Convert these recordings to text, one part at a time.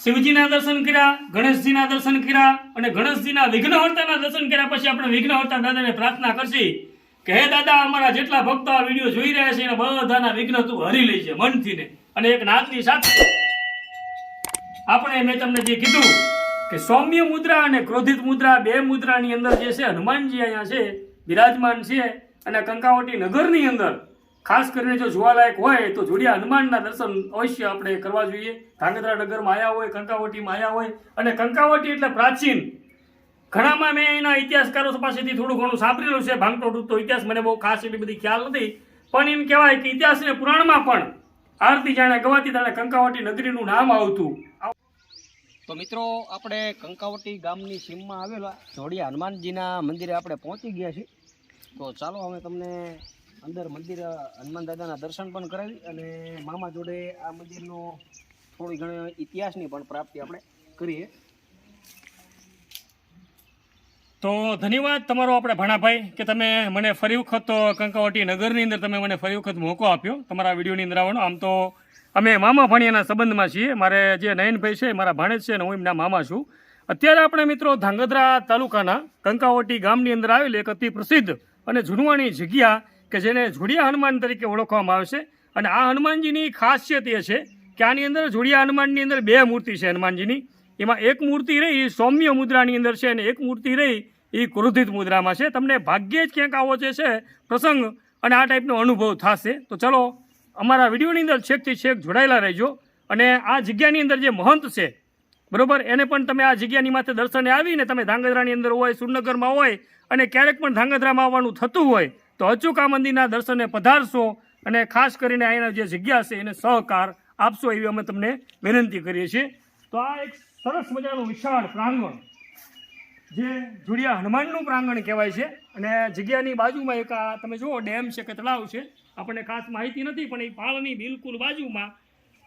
શિવજીના દર્શન કર્યા, ગણેશજીના દર્શન કર્યા અને ગણેશજીના વિઘ્નહર્તાના દર્શન કર્યા પછી આપણે વિઘ્નહર્તા દાદાને પ્રાર્થના કરશી કે હે દાદા, અમારા જેટલા ભક્તો આ વિડીયો જોઈ રહ્યા છે એના બધાના વિઘ્ન તું હરી લેજે મનથી ને. અને એક નાદની સાથે આપણે મેં તમને જે કીધું કે સૌમ્ય મુદ્રા અને ક્રોધિત મુદ્રા બે મુદ્રાની અંદર જે છે હનુમાનજી અહીંયા છે બિરાજમાન છે. અને કંકાવટી નગરની અંદર ખાસ કરીને જો જોવાલાયક હોય તો જોડિયા હનુમાનના દર્શન અવશ્ય આપણે કરવા જોઈએ. ધાંગધ્રા નગરમાં આવ્યા હોય, કંકાવટીમાં આવ્યા હોય, અને કંકાવટી એટલે પ્રાચીન. ઘણામાં મેં એના ઇતિહાસકારો પાસેથી થોડું ઘણું સાંભળેલું છે. ભાંગતો તૂટતો ઇતિહાસ મને બહુ ખાસ એટલી બધી ખ્યાલ નથી, પણ એમ કહેવાય કે ઇતિહાસ અને પુરાણમાં પણ આરતી જાણે ગવાતી તાણે કંકાવટી નગરીનું નામ આવતું. તો મિત્રો, આપણે કંકાવટી ગામની સીમમાં આવેલા જોડિયા હનુમાનજીના મંદિરે આપણે પહોંચી ગયા છીએ. તો ચાલો અમે તમને અંદર મંદિર હનુમાન દાદાના દર્શન પણ કરાવી અને મામા જોડે આ મંદિરનો થોડી ઘણી ઇતિહાસની પણ પ્રાપ્તિ આપણે કરીએ. તો ધન્યવાદ તમારો આપણે ભાણાભાઈ કે તમે મને ફરી વખત કંકાવટી નગરની અંદર તમે મને ફરી વખત મોકો આપ્યો તમારા વિડીયોની અંદર આવવાનો. આમ તો અમે મામા ભાણિયાના સંબંધમાં છીએ. મારે જે નયનભાઈ છે મારા ભાણેજ છે અને હું એમના મામા છું. અત્યારે આપણે મિત્રો ધાંગધ્રા તાલુકાના કંકાવટી ગામની અંદર આવેલી એક અતિ પ્રસિદ્ધ અને જૂનવાણી જગ્યા કે જેને જોડિયા હનુમાન તરીકે ઓળખવામાં આવે છે. અને આ હનુમાનજીની ખાસિયત એ છે કે આની અંદર જોડિયા હનુમાનની અંદર બે મૂર્તિ છે હનુમાનજીની. એમાં એક મૂર્તિ રહી એ સૌમ્ય મુદ્રાની અંદર છે અને એક મૂર્તિ રહી એ ક્રોધિત મુદ્રામાં છે. તમને ભાગ્યે જ ક્યાંક આવો જે છે પ્રસંગ અને આ ટાઈપનો અનુભવ થશે. તો ચલો અમારા વિડીયોની અંદર છેકથી છેક જોડાયેલા રહેજો. અને આ જગ્યાની અંદર જે મહંત છે બરોબર, એને પણ તમે આ જગ્યાની માથે દર્શને આવીને તમે ધાંગધ્રાની અંદર હોય, સુરનગરમાં હોય અને ક્યારેક પણ ધાંગધ્રામાં આવવાનું થતું હોય તો અચૂક આ મંદિરના દર્શને પધારશો અને ખાસ કરીને અહીંના જે જગ્યા છે એને સહકાર આપશો એવી અમે તમને વિનંતી કરીએ છીએ. તો આ એક સરસ મજાનું વિશાળ પ્રાંગણ જે જોડિયા હનુમાનનું પ્રાંગણ કહેવાય છે. અને જગ્યાની બાજુમાં એક આ તમે જુઓ ડેમ છે કે તળાવ છે, આપણને ખાસ માહિતી નથી પણ એ પાળની બિલકુલ બાજુમાં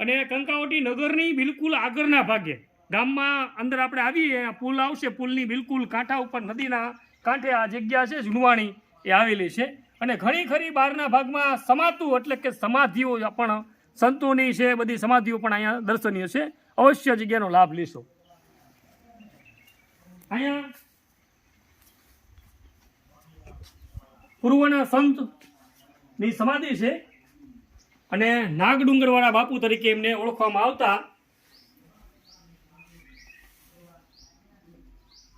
અને કંકાવટી નગરની બિલકુલ આગળના ભાગે ગામમાં અંદર આપણે આવીએ પુલ આવશે, પુલની બિલકુલ કાંઠા ઉપર નદીના કાંઠે આ જગ્યા છે જુનવાણી એ આવેલી છે. અને ઘણી ખરી બહારના ભાગમાં સમાતું એટલે કે સમાધિઓ પણ સંતોની છે, બધી સમાધિઓ પણ અહીંયા દર્શનીય છે. અવશ્ય જગ્યાનો લાભ લેશો. અહીંયા પૂર્વના સંતની સમાધિ છે અને નાગડુંગરવાળા બાપુ તરીકે એમને ઓળખવામાં આવતા.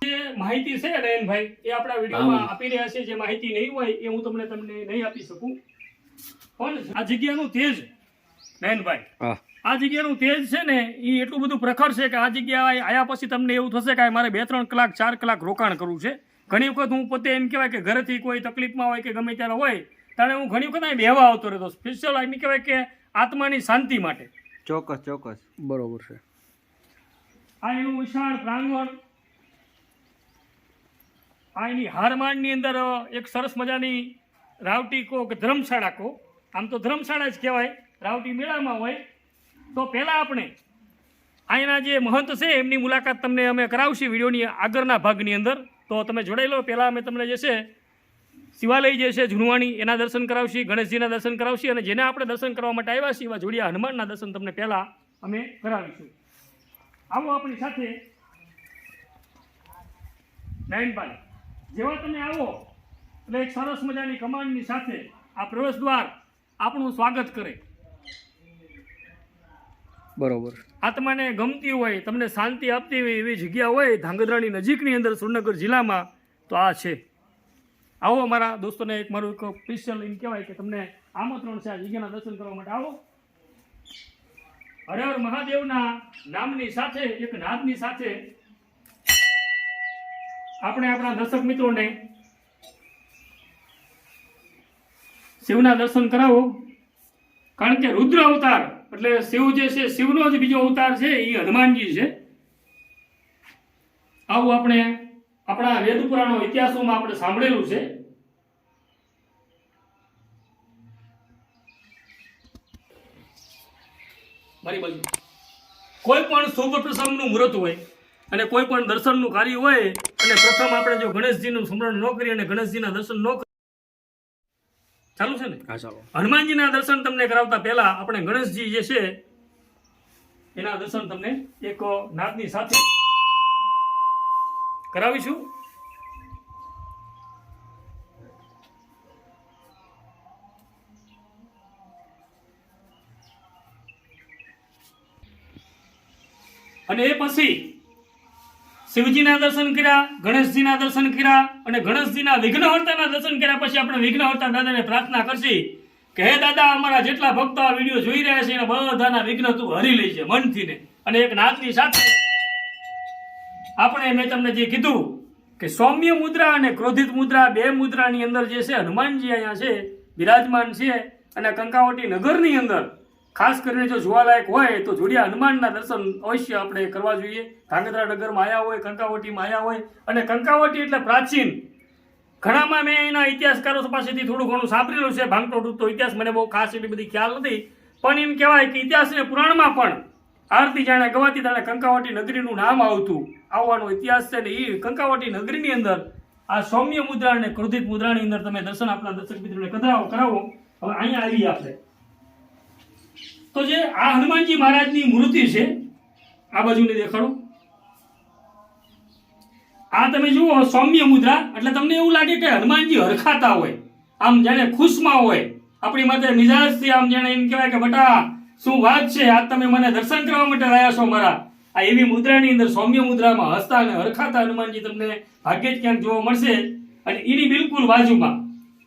જે માહિતી છે નયનભાઈ એ આપણા વિડીયોમાં આપી રહ્યા છે. જે માહિતી નહીં હોય એ હું તમને નહીં આપી શકું. પણ આ જગ્યાનું તેજ નયનભાઈ, આ જગ્યાનું તેજ છે ને એ એટલું બધું પ્રખર છે કે આ જગ્યા આવ્યા પછી તમને એવું થશે કે મારે 2-3 કલાક 4 કલાક રોકાણ કરવું છે. ઘણી વખત હું પોતે એમ કહેવાય કે ઘરેથી કોઈ તકલીફમાં હોય કે ગમે ત્યારે હોય ત્યારે હું ઘણી વખત અહીં બેહવા આવતો રહેતો. સ્પેશિયલ એમ કહેવાય કે આત્માની શાંતિ માટે. ચોક્કસ બરોબર છે. આ એનું વિશાળ પ્રાંગણ, આ એની હારમાળની અંદર એક સરસ મજાની રાવટી કો કે ધર્મશાળા કો, આમ તો ધર્મશાળા જ કહેવાય, રાવટી મેળામાં હોય. તો પહેલાં આપણે અહીંના જે મહંત છે એમની મુલાકાત તમને અમે કરાવશું વિડીયોની આગળના ભાગની અંદર. તો તમે જોડાઈ લો. પહેલાં અમે તમને જે છે શિવાલય જે છે જુનવાણી એના દર્શન કરાવશી, ગણેશજીના દર્શન કરાવશી અને જેને આપણે દર્શન કરવા માટે આવ્યા છીએ એવા જોડિયા હનુમાનના દર્શન તમને પહેલાં અમે કરાવીશું. આવો આપણી સાથે નયનભાઈ. જેવા તમે આવો એટલે એક સરસ મજાની કમાનની સાથે આ પ્રવેશ દ્વાર આપણું સ્વાગત કરે. બરોબર. આત્માને ગમતી હોય, તમને શાંતિ આપતી હોય એવી જગ્યા હોય ધાંગધ્રાની નજીકની અંદર સુરનગર જિલ્લામાં તો આ છે. આવો મારા દોસ્તોને એક મારું એક સ્પેશિયલ એમ કહેવાય કે તમને આમંત્રણ છે આ જગ્યાના દર્શન કરવા માટે. આવો. હર હર મહાદેવના નામની સાથે એક નાદની સાથે આપણે આપણા દર્શક મિત્રોને શિવના દર્શન કરાવો. કારણ કે રુદ્ર અવતાર એટલે શિવ જે છે શિવનો જ બીજો અવતાર છે એ હનુમાનજી છે. આવું આપણે આપણા વેદ પુરાણો ઇતિહાસોમાં આપણે સાંભળેલું છે. મારી બાજુ કોઈ પણ શુભ પ્રસંગનું મુહૂર્ત હોય અને કોઈ પણ દર્શનનું કાર્ય હોય અને પ્રથમ આપણે જો ગણેશજીનું સ્મરણ ન કરીએ અને ગણેશજીના દર્શન ન કરીએ, ચાલુ છે ને? હા ચાલો. હનુમાનજીના દર્શન તમને કરાવતા પહેલા આપણે ગણેશજી જે છે એના દર્શન તમને એક નાદની સાથે કરાવીશું. અને એ પછી શિવજીના દર્શન કર્યા, ગણેશજીના દર્શન કર્યા અને ગણેશજીના વિઘ્નહર્તાના દર્શન કર્યા પછી આપણે વિઘ્નહર્તા દાદાને પ્રાર્થના કરશી કે હે દાદા, અમારા જેટલા ભક્તો આ વિડીયો જોઈ રહ્યા છે એના બધાના વિઘ્ન તું હરી લેજે મનથી ને. અને એક નાદની સાથે આપણે મેં તમને જે કીધું કે સૌમ્ય મુદ્રા અને ક્રોધિત મુદ્રા, બે મુદ્રાની અંદર જે છે હનુમાનજી અહીંયા છે બિરાજમાન છે. અને કંકાવટી નગરની અંદર ખાસ કરીને જો જોવાલાયક હોય તો જોડિયા હનુમાનના દર્શન અવશ્ય આપણે કરવા જોઈએ. ધાંગધ્રા નગરમાં આવ્યા હોય, કંકાવટીમાં આવ્યા હોય. અને કંકાવટી એટલે પ્રાચીન, ઘણામાં મેં એના ઇતિહાસકારો પાસેથી થોડું ઘણું સાંભળેલું છે. ભાંગતો તૂટતો ઇતિહાસ મને બહુ ખાસ એટલી બધી ખ્યાલ નથી, પણ એમ કહેવાય કે ઇતિહાસ અને પુરાણમાં પણ આરતી જાણે ગવાતી તાણે કંકાવટી નગરીનું નામ આવતું આવવાનો ઇતિહાસ છે. ને એ કંકાવટી નગરીની અંદર આ સૌમ્ય મુદ્રા અને ક્રોધિત મુદ્રાની અંદર તમે દર્શન આપણા દર્શક મિત્રોને કરાવો. હવે અહીંયા આવીએ આપણે તો જે આ હનુમાનજી મહારાજની મૂર્તિ છે, આ બાજુની દેખાડો. આ તમે જુઓ સૌમ્ય મુદ્રા એટલે તમને એવું લાગે કે હનુમાનજી હરખાતા હોય, આમ જાણે ખુશમાં હોય, આપણી માથે મિજાજથી આમ જાણે એમ કહેવાય કે બટા શું વાત છે, આજ તમે મને દર્શન કરવા માટે આવ્યા છો મારા. આ એવી મુદ્રાની અંદર સૌમ્ય મુદ્રામાં હસતા અને હરખાતા હનુમાનજી તમને ભાગ્યે જ ક્યાંક જોવા મળશે. અને એની બિલકુલ બાજુમાં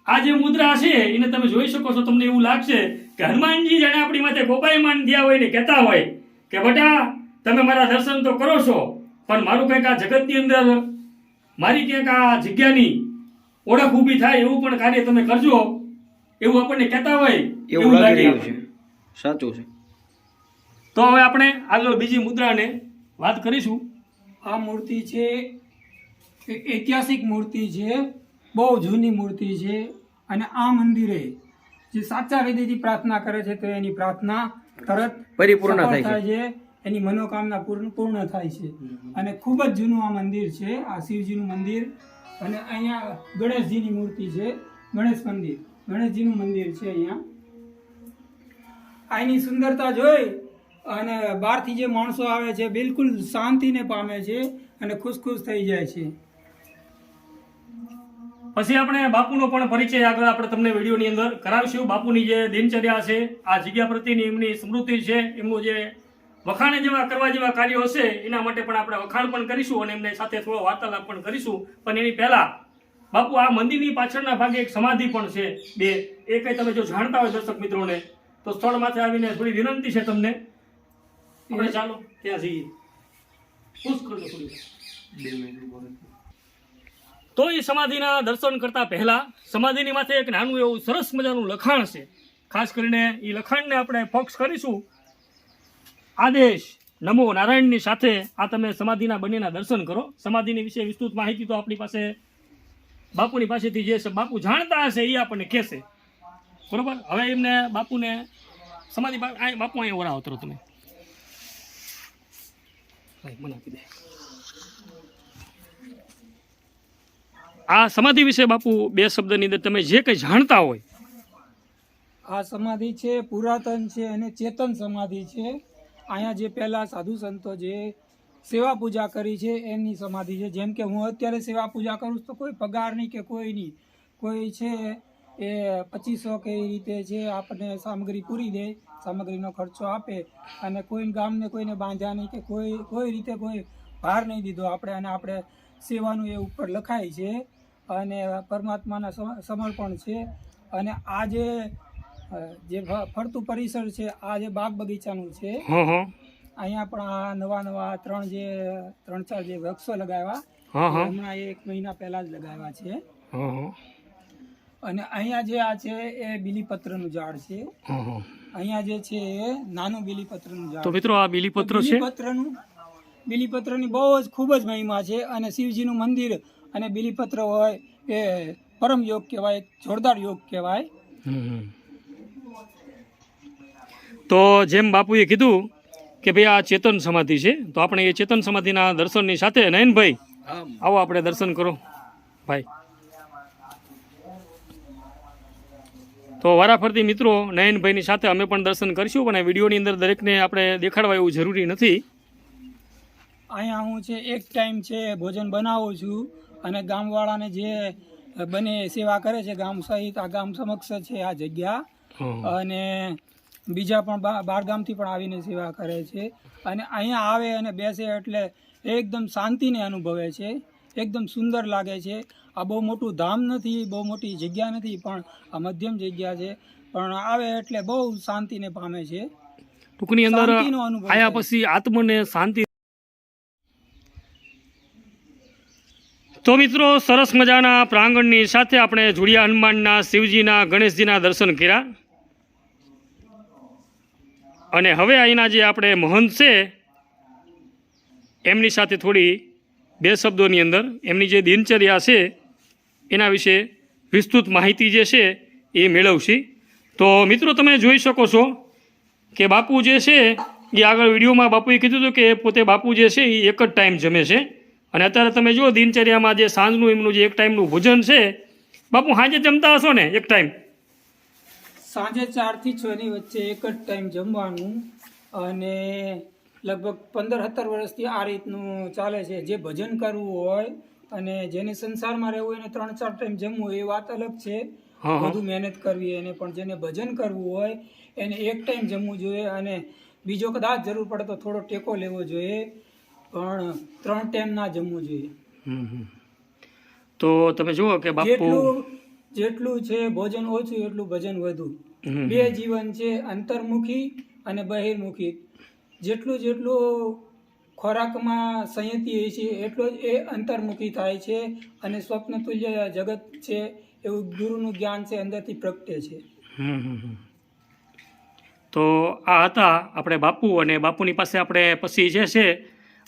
આ જે મુદ્રા છે એને તમે જોઈ શકો છો. તમને એવું લાગશે કે હનુમાનજી જાણે આપણી માથે ગોપાયમાન થયા હોય ને કહેતા હોય કે બટા તમે મારા દર્શન તો કરો છો, પણ મારું કંઈક આ જગતની અંદર મારી ક્યાંક આ જગ્યાની ઓળખ ઊભી થાય એવું પણ કાર્ય તમે કરજો, એવું આપણને કહેતા હોય એવું લાગી રહ્યું છે. સાચું છે. તો હવે આપણે આગળ બીજી મુદ્રાને વાત કરીશું. આ મૂર્તિ છે એક ઐતિહાસિક મૂર્તિ છે, બહુ જૂની મૂર્તિ છે. અને આ મંદિરે જે સાચા હૃદયથી પ્રાર્થના કરે છે તો એની પ્રાર્થના તરત પરિપૂર્ણ થાય છે, એની મનોકામના પૂર્ણ થાય છે. અને ખૂબ જ જૂનું આ મંદિર છે, આ શિવજીનું મંદિર. અને અહીંયા ગણેશજીની મૂર્તિ છે, ગણેશજીનું મંદિર છે. અહીંયા આની સુંદરતા જોઈ અને બહારથી જે માણસો આવે છે બિલકુલ શાંતિને પામે છે અને ખુશ થઈ જાય છે. પછી આપણે બાપુનો પણ પરિચય આગળ આપણે તમને વિડીયોની અંદર કરાવીશું. બાપુની જે દિનચર્યા છે, આ જગ્યા પ્રત્યેની એમની સ્મૃતિ છે, એમનું જે વખાણ જેવા કરવા જેવા કાર્યો હશે એના માટે પણ આપણે વખાણ પણ કરીશું અને એમને સાથે થોડો વાર્તાલાપ પણ કરીશું. પણ એની પહેલા બાપુ આ મંદિરની પાછળના ભાગે એક સમાધિ પણ છે, બે. એ કંઈ તમે જો જાણતા હોય દર્શક મિત્રોને તો સ્થળ માથે આવીને થોડી વિનંતી છે તમને. આપણે ચાલો ત્યાં જઈએ. ખુશ કરજો થોડી. તો એ સમાધિના દર્શન કરતા પહેલા સમાધિની માથે એક નાનું એવું સરસ મજાનું લખાણ છે. ખાસ કરીને એ લખાણને આપણે ફોકસ કરીશું. આદેશ નમો નારાયણની સાથે આ તમે સમાધિના બંનેના દર્શન કરો. સમાધિની વિશે વિસ્તૃત માહિતી તો આપણી પાસે બાપુની પાસેથી જે છે બાપુ જાણતા હશે એ આપણને કહેશે, બરોબર. હવે એમને બાપુને સમાધિ બાપુ અહીંયા ઓરા ઉતરો તમે મને આપી દે. આ સમાધિ વિશે બાપુ બે શબ્દની અંદર તમે જે કંઈ જાણતા હોય. આ સમાધિ છે પુરાતન છે અને ચેતન સમાધિ છે. અહીંયા જે પહેલાં સાધુ સંતો જે સેવા પૂજા કરી છે એમની સમાધિ છે. જેમ કે હું અત્યારે સેવા પૂજા કરું તો કોઈ પગાર નહીં કે કોઈ નહીં, કોઈ છે એ 2500 કે એ રીતે છે આપણને સામગ્રી પૂરી દે, સામગ્રીનો ખર્ચો આપે અને કોઈ ગામને કોઈને બાંધ્યા નહીં કે કોઈ રીતે કોઈ ભાર નહીં દીધો આપણે. અને આપણે સેવાનું એ ઉપર લખાય છે અને પરમાત્માના સમર્પણ છે. અને આ જે ફરતું પરિસર છે, આ જે બાગ બગીચાનું છે, અહીંયા પણ આ નવા 3-4 જે વૃક્ષો લગાવ્યા હમણાં 1 મહિના પહેલા જ લગાવ્યા છે. અને અહીંયા જે આ છે એ બીલીપત્રનું ઝાડ છે. અહીંયા જે છે એ નાનું બીલીપત્રનું ઝાડ. તો મિત્રો આ બીલીપત્ર છે. બીલીપત્રની બહુ જ ખૂબ જ મહિમા છે. અને શિવજીનું મંદિર અને બીલીપત્ર હોય એ પરમ યોગ કહેવાય, જોરદાર યોગ કહેવાય. તો જેમ બાપુએ કીધું કે ભાઈ આ ચેતન સમાધિ છે, તો આપણે એ ચેતન સમાધિના દર્શનની સાથે નયનભાઈ આવો આપણે દર્શન કરો ભાઈ. તો તો વારાફરતી મિત્રો નયનભાઈની સાથે અમે પણ દર્શન કરીશું, પણ વિડીયોની અંદર દરેકને આપણે દેખાડવા એવું જરૂરી નથી. અહીંયા હું છે એક ટાઈમ છે ભોજન બનાવું છું, અને ગામવાળાને જે બને સેવા કરે છે ગામ સહિત. આ ગામ સમક્ષ છે આ જગ્યા, અને બીજા પણ બાર ગામથી પણ આવીને સેવા કરે છે. અને અહીંયા આવે અને બેસે એટલે એકદમ શાંતિને અનુભવે છે, એકદમ સુંદર લાગે છે. આ બહુ મોટું ધામ નથી, બહુ મોટી જગ્યા નથી, પણ આ મધ્યમ જગ્યા છે, પણ આવે એટલે બહુ શાંતિને પામે છે. ટૂંકની અંદર શાંતિનો અનુભવ આયા થાય. પછી આત્મને શાંતિ. તો મિત્રો સરસ મજાના પ્રાંગણની સાથે આપણે જોડિયા હનુમાનના, શિવજીના, ગણેશજીના દર્શન કર્યા, અને હવે અહીંના જે આપણે મહંત છે એમની સાથે થોડી બે શબ્દોની અંદર એમની જે દિનચર્યા છે એના વિશે વિસ્તૃત માહિતી જે છે એ મેળવશી. તો મિત્રો તમે જોઈ શકો છો કે બાપુ જે છે એ આગળ વિડીયોમાં બાપુએ કીધું હતું કે પોતે બાપુ જે છે એ એક જ ટાઈમ જમે છે, અને અત્યારે તમે જુઓ દિનચર્યામાં જે સાંજનું એમનું જે એક ટાઈમનું ભોજન છે, બાપુ સાંજે જમતા હશો ને એક ટાઈમ? સાંજે 4 થી 6 ની વચ્ચે એક જ ટાઈમ જમવાનું, અને લગભગ 15-17 વર્ષથી આ રીતનું ચાલે છે. જે ભજન કરવું હોય અને જેને સંસારમાં રહેવું હોય એને 3-4 ટાઈમ જમવું એ વાત અલગ છે, વધુ મહેનત કરવી એને. પણ જેને ભજન કરવું હોય એને એક ટાઈમ જમવું જોઈએ, અને બીજો કદાચ જરૂર પડે તો થોડો ટેકો લેવો જોઈએ, પણ 3 ટાઈમ ના જમવું જોઈએ. તો તમે જુઓ કે બાપુ જેટલું છે ભોજન ઓછું એટલું ભજન વધુ. બે જીવન છે, અંતર્મુખી અને બહિર્મુખી. જેટલું ખોરાકમાં સંયતિ હોય છે એટલો જ એ અંતર્મુખી થાય છે, અને સ્વપ્ન તુલ્ય જગત છે એવું ગુરુનું જ્ઞાન છે અંદરથી પ્રગટે છે. તો આ હતા આપણે બાપુ, અને બાપુની પાસે આપણે પછી જે છે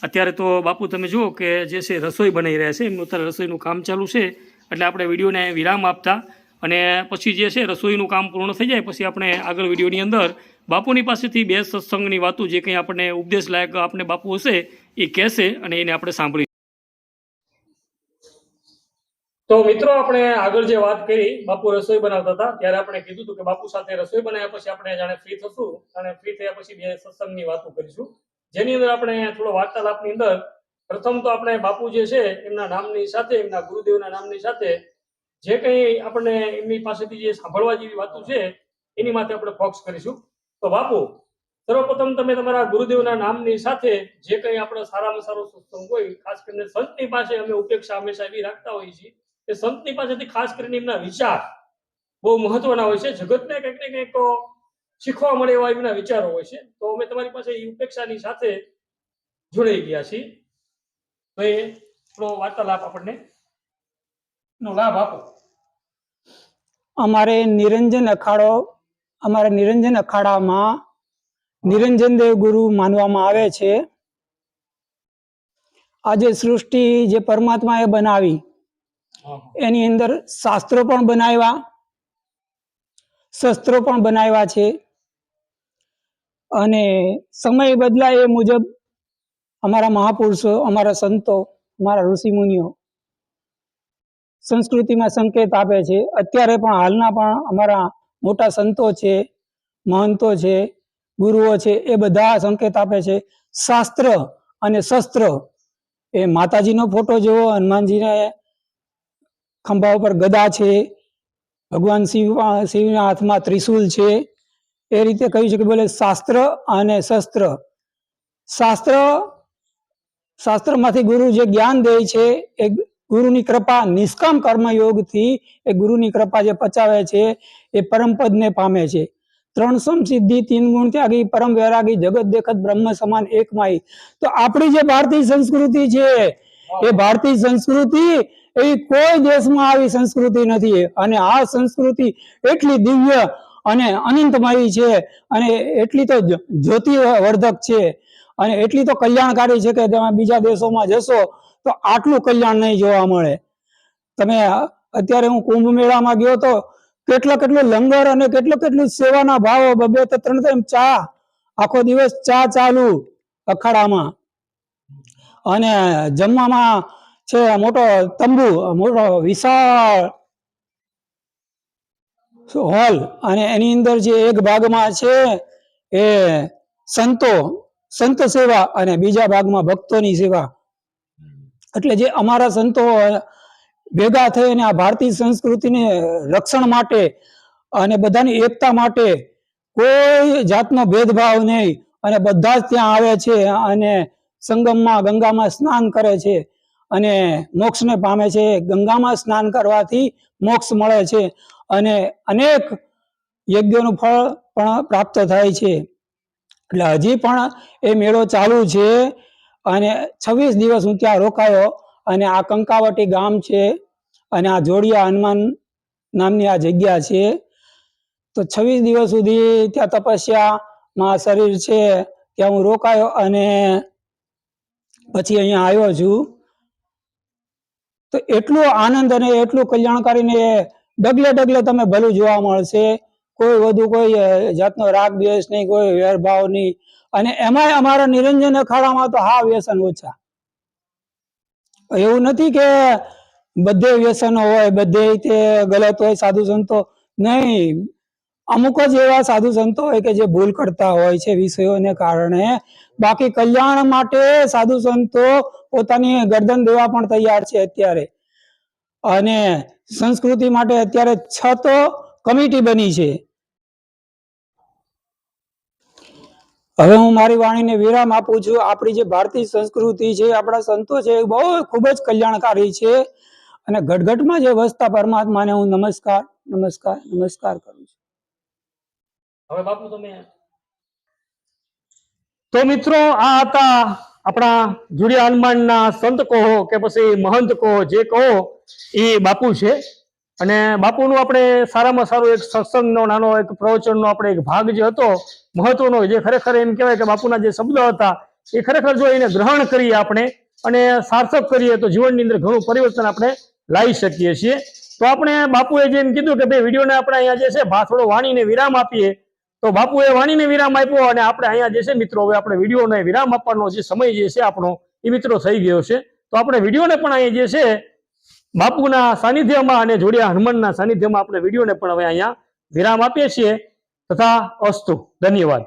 અત્યારે તો બાપુ તમે જુઓ કે જે છે રસોઈ બનાવી રહ્યા છે, એમનું અત્યારે રસોઈનું કામ ચાલુ છે, એટલે આપણે વિડીયોને વિરામ આપતા, અને પછી જે છે રસોઈનું કામ પૂર્ણ થઈ જાય પછી આપણે આગળ વિડીયોની અંદર બાપુની પાસેથી બે સત્સંગની વાતો જે કંઈ આપણને ઉપદેશ લાયક આપણે બાપુ હશે એ કહેશે, અને એને આપણે સાંભળી. તો મિત્રો આપણે આગળ જે વાત કરી બાપુ રસોઈ બનાવતા હતા ત્યારે આપણે કીધું હતું કે બાપુ સાથે રસોઈ બનાવ્યા પછી આપણે જાણે ફ્રી થશું, અને ફ્રી થયા પછી બે સત્સંગની વાતો કરીશું, જેની અંદર આપણે થોડો વાર્તાલાપની અંદર પ્રથમ તો આપણે બાપુ જે છે એમના નામની સાથે, એમના ગુરુદેવના નામની સાથે જે કંઈ આપણને એમની પાસેથી જે સાંભળવા જેવી વાતો છે એની માટે આપણે ફોકસ કરીશું. તો બાપુ સર્વપ્રથમ તમે તમારા ગુરુદેવના નામની સાથે જે કંઈ આપણો સારામાં સારો સત્સંગ હોય, ખાસ કરીને સંતની પાસે અમે ઉપેક્ષા હંમેશા એવી રાખતા હોઈએ છીએ કે સંતની પાસેથી ખાસ કરીને એમના વિચાર બહુ મહત્વના હોય છે, જગતને કંઈક ને કંઈક તો શીખવા મળે એવા એમના વિચારો હોય છે. તો અમે તમારી પાસે એ ઉપેક્ષાની સાથે જોડાઈ ગયા છીએ, તો એ થોડો વાર્તાલાપ આપણને નો લાભ આપો. અમારા નિરંજન અખાડામાં નિરંજન દેવ ગુરુ માનવામાં આવે છે. આજે સૃષ્ટિ જે પરમાત્માએ બનાવી એની અંદર શાસ્ત્રો પણ બનાવ્યા, શસ્ત્રો પણ બનાવ્યા છે, અને સમય બદલાય એ મુજબ અમારા મહાપુરુષો, અમારા સંતો, અમારા ઋષિ મુનિઓ સંસ્કૃતિમાં સંકેત આપે છે. અત્યારે પણ હાલના પણ અમારા મોટા સંતો છે, મહંતો છે, ગુરુઓ છે, એ બધા સંકેત આપે છે. શાસ્ત્ર અને શસ્ત્ર એ માતાજીનો ફોટો જોવો, હનુમાનજીને ખંભા ઉપર ગદા છે, ભગવાન શિવના હાથમાં ત્રિશૂલ છે, એ રીતે કહ્યું છે કે બોલે શાસ્ત્ર અને શસ્ત્ર. શાસ્ત્રમાંથી ગુરુ જે જ્ઞાન દે છે એ ગુરુની કૃપા, નિષ્કામ કર્મયોગથી એ ગુરુની કૃપા જે પચાવે છે એ પરમપદને પામે છે. 3 સિદ્ધિ 3 ગુણ ત્યાગી પરમ વૈરાગી જગત દેખત બ્રહ્મ સમાન એકમાઈ. તો આપણી જે ભારતીય સંસ્કૃતિ છે એ ભારતીય સંસ્કૃતિ એવી કોઈ દેશમાં આવી સંસ્કૃતિ નથી, અને આ સંસ્કૃતિ એટલી દિવ્ય અને અનંતમય છે, અને એટલી તો જ્યોતિવર્ધક છે, અને એટલી તો કલ્યાણકારી છે કે તમે બીજા દેશોમાં જશો તો આટલું કલ્યાણ નહીં જોવા મળે. તમે અત્યારે હું કુંભ મેળામાં ગયો તો કેટલો લંગર અને કેટલું સેવાના ભાવો, 2-3 ટાઈમ ચા, આખો દિવસ ચા ચાલુ અખાડામાં, અને જમવામાં છે મોટો તંબુ, મોટો વિશાળ હોલ અને એની અંદર જે એક ભાગમાં છે એ સંત સેવા અને બીજા ભાગમાં ભક્તોની સેવા. એટલે જે અમારા સંતો ભેગા થઈને આ ભારતીય સંસ્કૃતિને રક્ષણ માટે અને બધાની એકતા માટે કોઈ જાતનો ભેદભાવ નહીં અને બધા જ ત્યાં આવે છે અને સંગમમાં ગંગામાં સ્નાન કરે છે અને મોક્ષને પામે છે. ગંગામાં સ્નાન કરવાથી મોક્ષ મળે છે અને અનેક યજ્ઞોનું ફળ પણ પ્રાપ્ત થાય છે. એટલે હજી પણ એ મેળો ચાલુ છે અને 26 દિવસ હું ત્યાં રોકાયો અને આ કંકાવટી ગામ છે અને આ જોડિયા હનુમાન નામની આ જગ્યા છે. તો 26 દિવસ સુધી ત્યાં તપસ્યામાં શરીર છે ત્યાં હું રોકાયો અને પછી અહીંયા આવ્યો છું. તો એટલો આનંદ અને એટલું કલ્યાણકારી ને ડગલે ડગલે તમે ભલું જોવા મળશે. કોઈ વધુ કોઈ જાતનો રાગ દ્વેષ નહીં, કોઈ વેરભાવ નહીં. અને એમાંય અમારા નિરંજન અખાડામાં તો હા વ્યસન ઓછા. એવું નથી કે બધે વ્યસનો હોય, બધે તે ગલત હોય સાધુ સંતો, નહીં. અમુક જ એવા સાધુ સંતો હોય કે જે ભૂલ કરતા હોય છે વિષયોને કારણે. બાકી કલ્યાણ માટે સાધુ સંતો પોતાની ગરદન દેવા પણ તૈયાર છે અત્યારે. અને સંસ્કૃતિ માટે અત્યારે 6 તો કમિટી બની છે. હવે હું મારી વાણીને વિરામ આપું છું. આપણી જે ભારતીય સંસ્કૃતિ છે, આપણા સંતો છે, બહુ ખૂબ જ કલ્યાણકારી છે અને ઘટઘટમાં જે વસતા પરમાત્માને હું નમસ્કાર નમસ્કાર નમસ્કાર કરું છું. હવે બાપુ તમે તો મિત્રો આ હતા આપણા જોડિયા હનુમાનના સંત કહો કે પછી મહંત કહો, જે કહો એ બાપુ છે. અને બાપુનું આપણે સારામાં સારું એક સત્સંગનો નાનો એક પ્રવચનનો આપણે એક ભાગ જે હતો મહત્વનો, જે ખરેખર એમ કહેવાય કે બાપુના જે શબ્દો હતા એ ખરેખર જો એને ગ્રહણ કરીએ આપણે અને સાર્થક કરીએ તો જીવનની અંદર ઘણું પરિવર્તન આપણે લાવી શકીએ છીએ. તો આપણે બાપુએ જેમ કીધું કે ભાઈ વિડીયોને આપણે અહીંયા જે છે થોડો વાણીને વિરામ આપીએ, તો બાપુએ વાણીને વિરામ આપ્યો અને આપણે અહીંયા જે છે મિત્રો હવે આપણે વિડીયોને વિરામ આપવાનો જે સમય જે છે આપણો એ મિત્રો થઈ ગયો છે. તો આપણે વિડીયોને પણ અહીંયા જે છે બાપુના સાનિધ્યમાં અને જોડિયા હનુમાનના સાનિધ્યમાં આપણે વિડીયોને પણ હવે અહીંયા વિરામ આપીએ છીએ. તથા અસ્તુ. ધન્યવાદ.